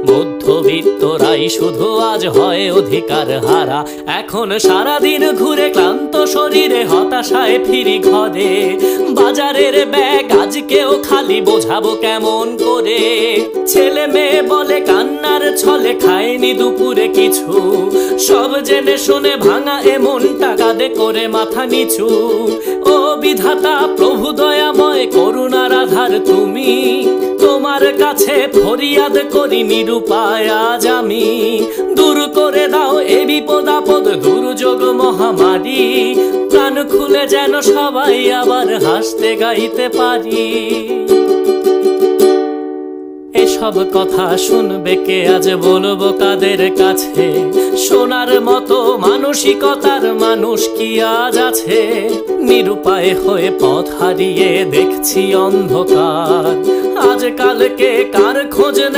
মধ্যবিত্তরাই শুধু আজ হয় অধিকার হারা। এখন সারাদিন ঘুরে ক্লান্ত শরীরে হতাশায় ফিরি ঘরে। বাজারের ব্যাগ আজকেও খালি, বোঝাবো কেমন করে? ছেলে মেয়ে বলে কান্নার ছলে খায়নি দুপুরে কিছু। সব জেনে শুনে ভাঙা এমন টাকা দে করে মাথা নিচু। ও বিধাতা প্রভু দয়াময় করুণার আধার তুমি, তোমার কাছে ফরিয়াদ করি নিরুপায় আজ আমি। দূর করে দাও এ বিপদ আপদ দুর্যোগ মহামারী, প্রাণ খুলে যেন সবাই আবার হাসতে গাইতে পারি। এসব কথা শুনবে কে, আজ বলবো কাদের কাছে? শোনার মতো মানসিকতার মানুষ কি আজ আছে? নিরুপায় হয়ে পথ হারিয়ে দেখছি অন্ধকার, আজ কালকে কার খোঁজ নেয়?